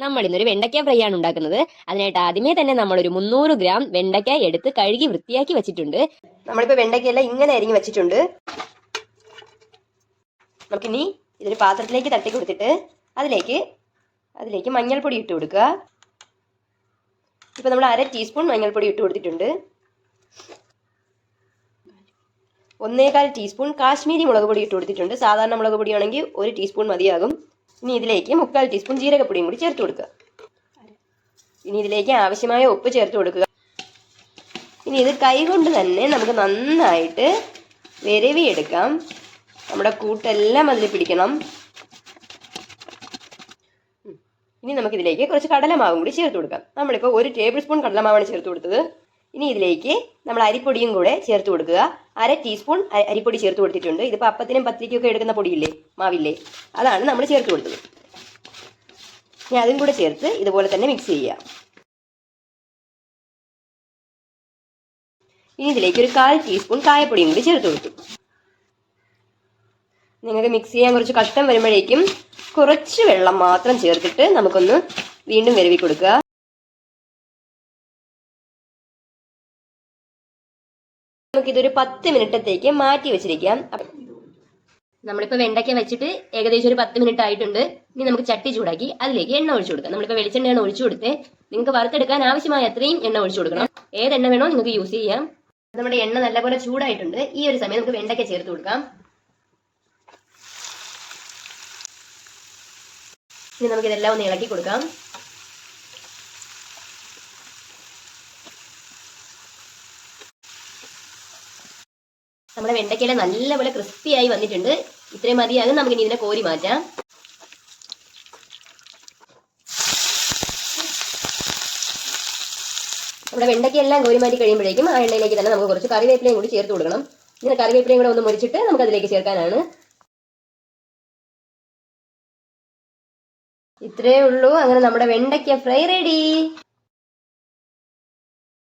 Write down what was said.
നമ്മൾ ഇന്നൊരു വെണ്ടയ്ക്ക ഫ്രൈ ആണ് ഉണ്ടാക്കുന്നത്. അതിനായിട്ട് ആദ്യമേ തന്നെ നമ്മൾ ഒരു 300 ഗ്രാം വെണ്ടയ്ക്ക എടുത്ത് കഴുകി വൃത്തിയാക്കി വെച്ചിട്ടുണ്ട്. നമ്മളിപ്പോൾ വെണ്ടയ്ക്കയെല്ലാം ഇങ്ങനെ അരിഞ്ഞ് വെച്ചിട്ടുണ്ട്. നമുക്കിനി ഇതൊരു പാത്രത്തിലേക്ക് തട്ടി കൊടുത്തിട്ട് അതിലേക്ക് മഞ്ഞൾപ്പൊടി ഇട്ട് കൊടുക്കുക. ഇപ്പം നമ്മൾ 1/2 ടീസ്പൂൺ മഞ്ഞൾപ്പൊടി ഇട്ട് കൊടുത്തിട്ടുണ്ട്. 1/4 ടീസ്പൂൺ കാശ്മീരി മുളക് പൊടി ഇട്ട് കൊടുത്തിട്ടുണ്ട്. സാധാരണ മുളക് പൊടിയാണെങ്കിൽ 1 ടീസ്പൂൺ മതിയാകും. ഇനി ഇതിലേക്ക് 3/4 ടീസ്പൂൺ ജീരകപ്പൊടിയും കൂടി ചേർത്ത് കൊടുക്കുക. ഇനി ഇതിലേക്ക് ആവശ്യമായ ഉപ്പ് ചേർത്ത് കൊടുക്കുക. ഇനി ഇത് കൈകൊണ്ട് തന്നെ നമുക്ക് നന്നായിട്ട് വിരവിയെടുക്കാം. നമ്മുടെ കൂട്ടെല്ലാം അതിൽ പിടിക്കണം. ഇനി നമുക്കിതിലേക്ക് കുറച്ച് കടലമാവും കൂടി ചേർത്ത് കൊടുക്കാം. നമ്മളിപ്പോൾ 1 ടേബിൾ സ്പൂൺ കടലമാവാണ് ചേർത്ത് കൊടുത്തത്. ഇനി ഇതിലേക്ക് നമ്മൾ അരിപ്പൊടിയും കൂടെ ചേർത്ത് കൊടുക്കുക. 1/2 ടീസ്പൂൺ അരിപ്പൊടി ചേർത്ത് കൊടുത്തിട്ടുണ്ട്. ഇതിപ്പോൾ അപ്പത്തിനും പത്തിരിക്കൊക്കെ എടുക്കുന്ന പൊടിയില്ലേ, മാവില്ലേ, അതാണ് നമ്മൾ ചേർത്ത് കൊടുത്തത്. ഇനി അതും കൂടെ ചേർത്ത് ഇതുപോലെ തന്നെ മിക്സ് ചെയ്യുക. ഇനി ഇതിലേക്ക് ഒരു 1/4 ടീസ്പൂൺ കായപ്പൊടിയും കൂടി ചേർത്ത് കൊടുത്തു. നിങ്ങൾക്ക് മിക്സ് ചെയ്യാൻ കുറച്ച് കഷ്ടം വരുമ്പോഴേക്കും കുറച്ച് വെള്ളം മാത്രം ചേർത്തിട്ട് നമുക്കൊന്ന് വീണ്ടും വിരവി കൊടുക്കുക. നമുക്കിതൊരു 10 മിനിറ്റത്തേക്ക് മാറ്റി വെച്ചിരിക്കാം. നമ്മളിപ്പോൾ വെണ്ടയ്ക്ക വെച്ചിട്ട് ഏകദേശം ഒരു 10 മിനിറ്റ് ആയിട്ടുണ്ട്. ഇനി നമുക്ക് ചട്ടി ചൂടാക്കി അതിലേക്ക് എണ്ണ ഒഴിച്ചു കൊടുക്കാം. നമ്മളിപ്പോൾ വെളിച്ചെണ്ണയാണ് ഒഴിച്ചു കൊടുത്ത്. നിങ്ങൾക്ക് വറുത്തെടുക്കാൻ ആവശ്യമായ അത്രയും എണ്ണ ഒഴിച്ചു കൊടുക്കണം. ഏതെണ്ണ വേണോ നിങ്ങൾക്ക് യൂസ് ചെയ്യാം. നമ്മുടെ എണ്ണ നല്ലപോലെ ചൂടായിട്ടുണ്ട്. ഈ ഒരു സമയം നമുക്ക് വെണ്ടയ്ക്ക ചേർത്ത് കൊടുക്കാം. ഇനി നമുക്കിതെല്ലാം ഒന്ന് ഇളക്കി കൊടുക്കാം. നമ്മുടെ വെണ്ടയ്ക്കയെല്ലാം നല്ലപോലെ ക്രിസ്പിയായി വന്നിട്ടുണ്ട്. ഇത്രയും മതിയാകും. നമുക്കിനി ഇതിനെ കോരി മാറ്റാം. നമ്മുടെ വെണ്ടയ്ക്കയെല്ലാം കോരി മാറ്റി കഴിയുമ്പോഴേക്കും ആ എണ്ണയിലേക്ക് തന്നെ നമുക്ക് കുറച്ച് കറിവേപ്പിലയും കൂടി ചേർത്ത് കൊടുക്കണം. ഇങ്ങനെ കറിവേപ്പിലയും കൂടെ ഒന്ന് മുറിച്ചിട്ട് നമുക്ക് അതിലേക്ക് ചേർക്കാനാണ്. ഇത്രയേ ഉള്ളൂ. അങ്ങനെ നമ്മുടെ വെണ്ടയ്ക്ക ഫ്രൈ റെഡി.